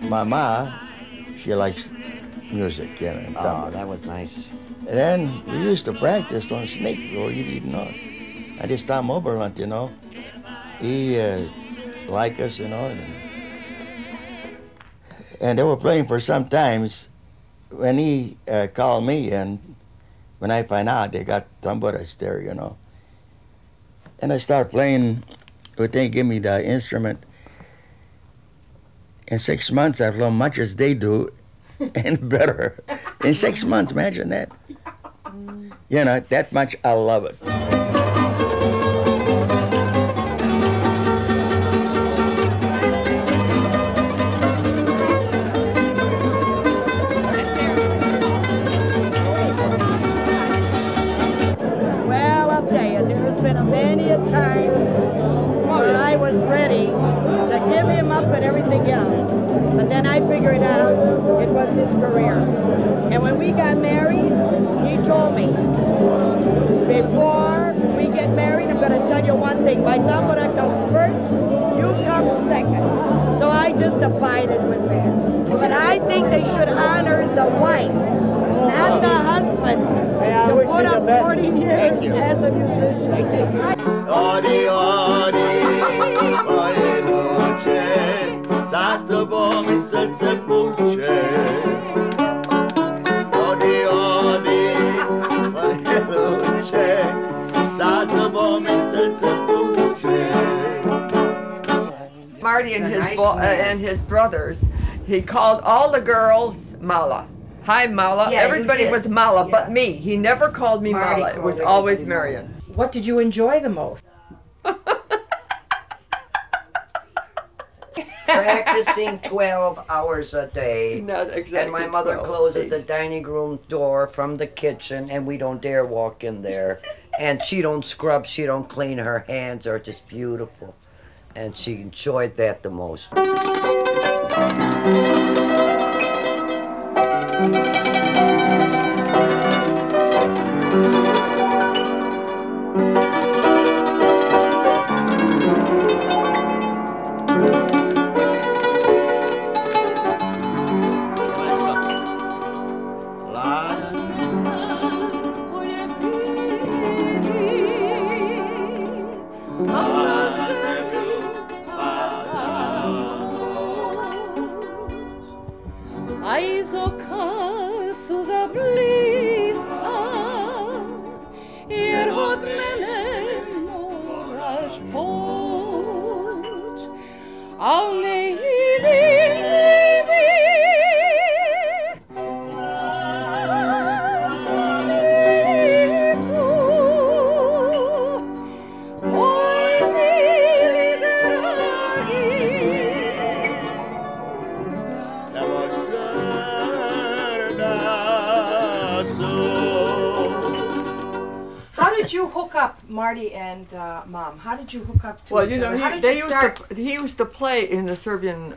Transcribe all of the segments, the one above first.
My ma, she likes music, you know. Oh, that was nice. And then we used to practice on Snake, or you didn't know. And this time Oberland, you know, he liked us, you know. And they were playing for some times. When he called me, and when I find out they got tamboras there, you know. And I start playing, but they give me the instrument. In 6 months, I've learned much as they do, and better. In 6 months, imagine that. You know, that much I love it. Well, I'll tell you, there's been many a time where I was ready to give him up and everything else. But then I figured out it was his career. And when we got married, he told me, before we get married, I'm going to tell you one thing. My tambora comes first, you come second. So I just abided with that. But I think they should honor the wife, not the husband, to put up 40 years as a musician. Odi, odi, moje noche, za tobą mi serce płucze. Odi, odi, moje noche, za tobą mi serce płucze. Marty and his brothers, he called all the girls Mala. Hi, Mala. Yeah, everybody was Mala, but me. He never called me Marty Mala. It was called always everybody Marion. What did you enjoy the most? Practicing 12 hours a day. Not exactly. And my mother 12, closes 8. the dining room door from the kitchen, and we don't dare walk in there. And she don't scrub, she don't clean. Her hands are just beautiful. And she enjoyed that the most. Marty and Mom, how did you hook up to well, each you know, other? he used to play in the Serbian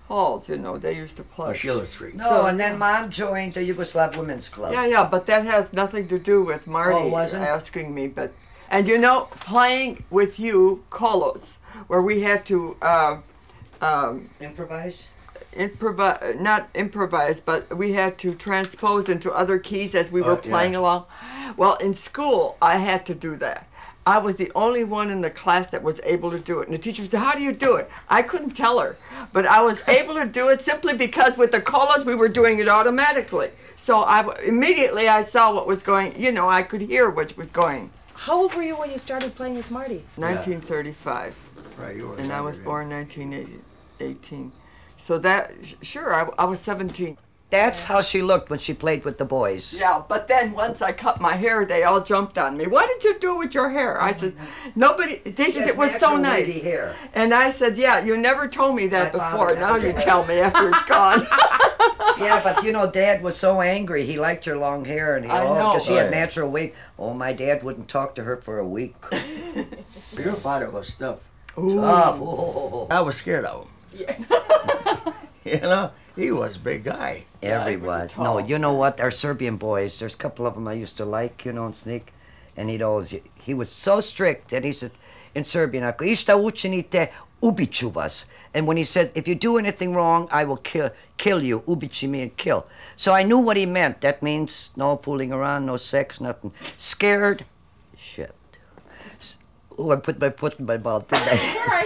halls. You know, they used to play. Schiller Street. No, so, and then Mom joined the Yugoslav Women's Club. Yeah, but that has nothing to do with Marty asking me. But and you know, playing with you, Kolos, where we had to improvise. Not improvise, but we had to transpose into other keys as we were playing along. Well, in school, I had to do that. I was the only one in the class that was able to do it. And the teacher said, how do you do it? I couldn't tell her, but I was able to do it simply because with the colas, we were doing it automatically. So immediately I saw what was going, you know, I could hear what was going. How old were you when you started playing with Marty? 1935. Right, you were. And I was born 1918. So that, sure, I was 17. That's how she looked when she played with the boys. Yeah, but then once I cut my hair, they all jumped on me. What did you do with your hair? I said, nobody, they said it was so nice. Hair. And I said, yeah, you never told me that My before. father Now never you did. tell me after it's gone. Yeah, but you know, Dad was so angry. He liked your long hair, and I know. because she Oh, had yeah. natural wig. Oh, my dad wouldn't talk to her for a week. Your father was tough. Tough. Oh. I was scared of him. You know, he was a big guy. Everyone. was No, tall. you know what? Our Serbian boys, there's a couple of them I used to like, you know, and sneak. And he was so strict that he said in Serbian, ako, išta učinite, ubiću vas. And when he said, if you do anything wrong, I will kill you. Ubići mean kill. So I knew what he meant. That means no fooling around, no sex, nothing. Scared? Shit. Oh, I put my foot in my mouth, didn't I?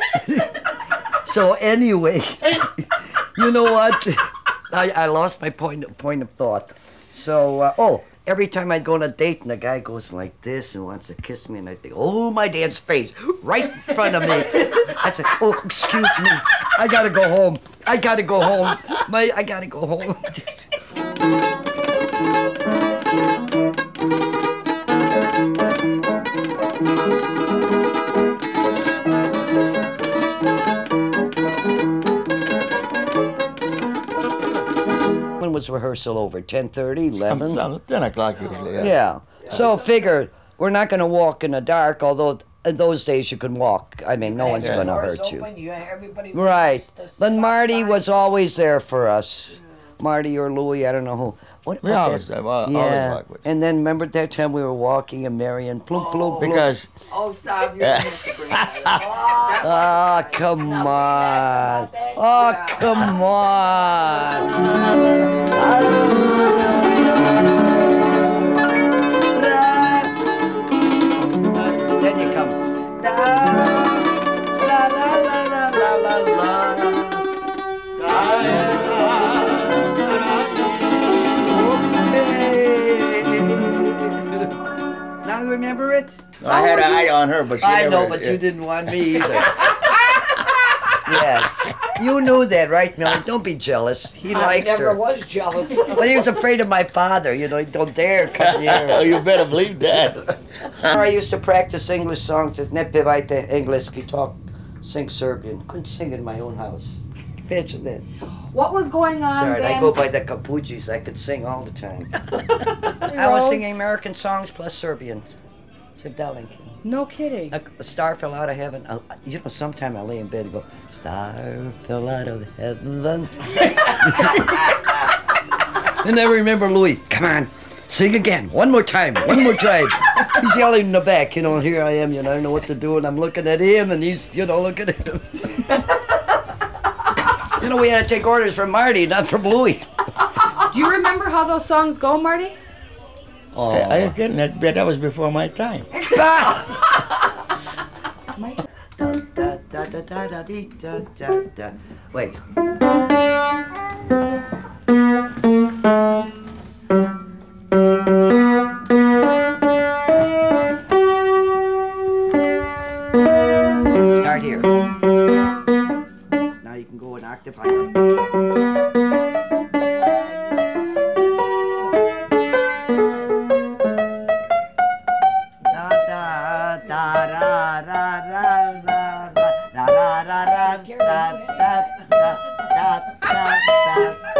So anyway, you know what? I lost my point of thought. So, every time I'd go on a date and the guy goes like this and wants to kiss me, and I think, oh, my dad's face, right in front of me. I said, oh, excuse me, I gotta go home. I gotta go home. I gotta go home. When was rehearsal over? 10:30, 11? Some 10 o'clock usually, yeah. Yeah. So figure we're not going to walk in the dark, although in those days you can walk. I mean, no one's going to hurt you. Right. But Marty was always there for us. Marty or Louie, I don't know who. What We about always, that? always Yeah. walk with. And then remember that time we were walking and Marion, plump, plump, plump. Because Oh, stop. You didn't have to bring that up. Oh, come on. Oh, come on. Then you come. La la la la la la la. Now you remember it? I had an eye on her, but she I never, know, but you didn't want me either. Yes. You knew that, right, Millie? Don't be jealous. He liked her. I never was jealous. But he was afraid of my father. You know, he don't dare come Oh, here. you better believe that. I used to practice English songs. Ne pevajte engleski, talk, sing Serbian. Couldn't sing in my own house. Imagine that. What was going on Sorry, then? I go by the Kapugis. I could sing all the time. I was Rose? singing American songs plus Serbian. So, darling. No kidding. A star fell out of heaven. You know, sometime I lay in bed and go, star fell out of heaven. And I remember Louis, come on, sing again, one more time, one more time. He's yelling in the back, you know, and here I am, you know, I don't know what to do, and I'm looking at him, and he's, you know, looking at him. You know, we had to take orders from Marty, not from Louis. Do you remember how those songs go, Marty? Oh. Are you kidding? That was before my time. Wait. Start here. Now you can go an octave higher.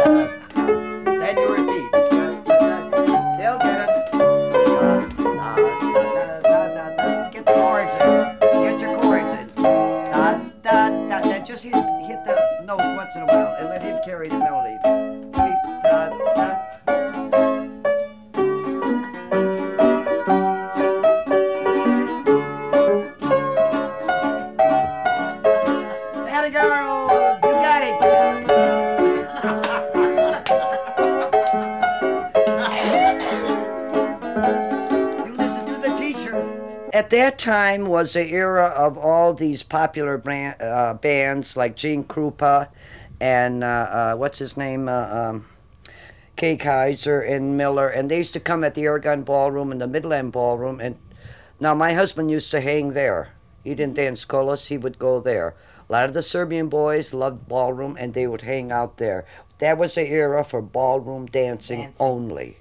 Then you repeat. They'll get it. Get the chords in. Get your chords in. Then just hit the note once in a while and let him carry the melody. Atta girl, you got it. You listen to the teacher. At that time was the era of all these popular bands like Gene Krupa and what's his name, Kay Kaiser and Miller, and they used to come at the Aragon Ballroom and the Midland Ballroom. And now my husband used to hang there. He didn't dance colas, he would go there. A lot of the Serbian boys loved ballroom, and they would hang out there. That was the era for ballroom dancing only.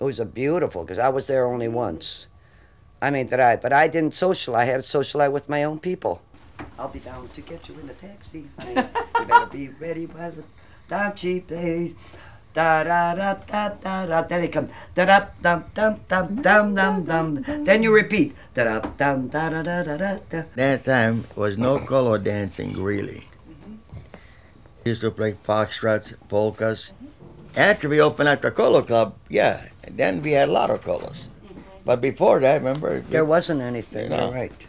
It was a beautiful, because I was there only once. I mean, but I didn't socialize. I had to socialize with my own people. I'll be down to get you in the taxi. You better be ready by the time she plays. Da da da da da da. Then it comes. Da da dum dum dum dum dum dum. Then you repeat. Da da dum da da da da da. That time was no color dancing really. Used to play foxtrots, polkas. After we opened up the color club, yeah, and then we had a lot of colors. But before that, remember? There wasn't anything. No. You're right.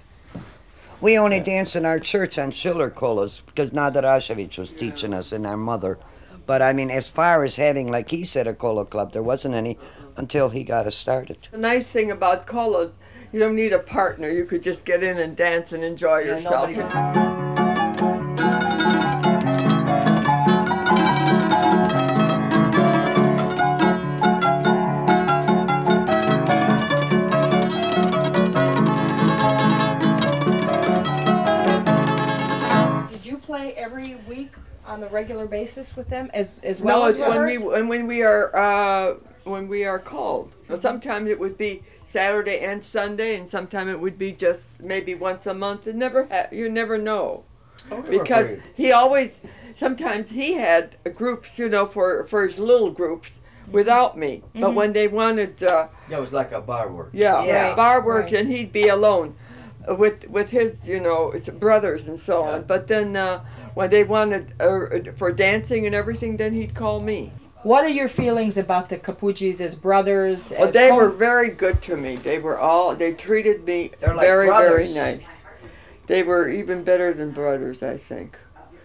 We only danced in our church on Schiller colas because Dragovich was teaching us and our mother. But I mean, as far as having, like he said, a cola club, there wasn't any until he got us started. The nice thing about colas, you don't need a partner. You could just get in and dance and enjoy yourself. Did you play every week on the regular basis with them as well No, as it's rehearse? when we are called. So sometimes it would be Saturday and Sunday, and sometimes it would be just maybe once a month. It never you never know, because he always sometimes he had groups, you know, for his little groups without me. But when they wanted, That was like a bar work. Yeah. bar work, Right. and he'd be alone with his, you know, his brothers and so on. But then when they wanted for dancing and everything, then he'd call me. What are your feelings about the Kapugis as brothers? Well, as they home- were very good to me. They treated me They're like very, very brothers. nice. They were even better than brothers, I think.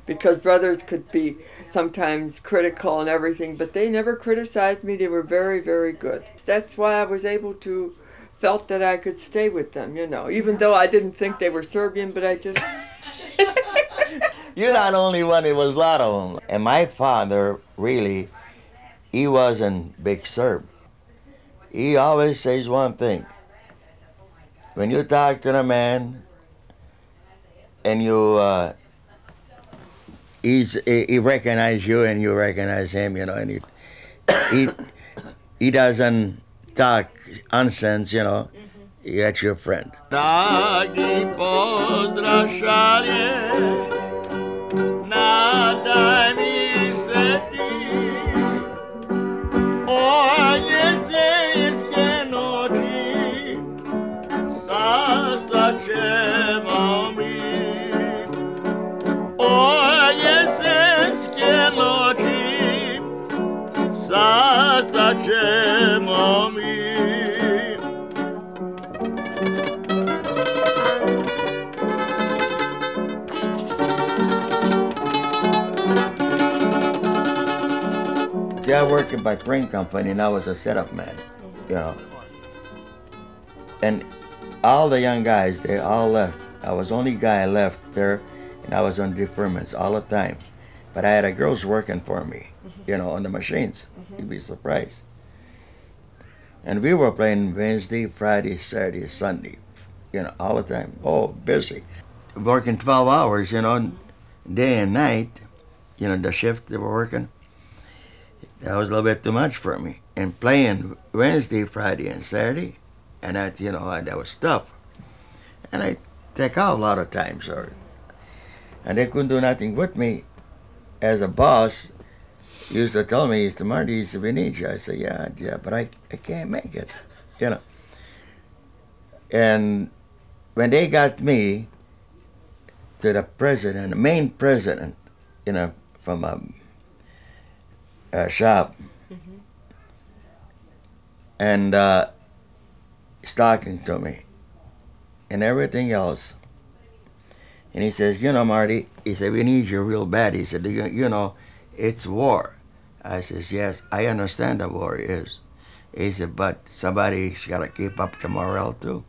Because brothers could be sometimes critical and everything, but they never criticized me. They were very, very good. That's why I was able to, felt that I could stay with them, you know, even though I didn't think they were Serbian, but I just... You're not the only one, it was a lot of them. And my father, really, he wasn't big Serb. He always says one thing. When you talk to the man and you, he recognizes you and you recognize him, you know, and he doesn't talk nonsense, you know. That's your friend. Dragi pozdrašalje, nadaj mi se ti, o jesenske noći, sastaćemo mi. O jesenske noći, sastaćemo mi. See, I worked at my crane company and I was a setup man, you know. And all the young guys, they all left. I was the only guy left there, and I was on deferments all the time. But I had a girls working for me, you know, on the machines. You'd be surprised. And we were playing Wednesday, Friday, Saturday, Sunday, you know, all the time. Oh, busy. Working 12 hours, you know, day and night, you know, the shift they were working. That was a little bit too much for me. And playing Wednesday, Friday, and Saturday, and that, you know, that was tough. And I take out a lot of times, and they couldn't do nothing with me. As a boss, he used to tell me, he said, Marty, he said, we need you. I said, yeah, but I can't make it, you know. And when they got me to the president, the main president, you know, from a shop, and he's talking to me and everything else. And he says, you know, Marty, he said, we need you real bad. He said, you know, it's war. I says, yes, I understand the war is. He said, but somebody's got to keep up the morale too.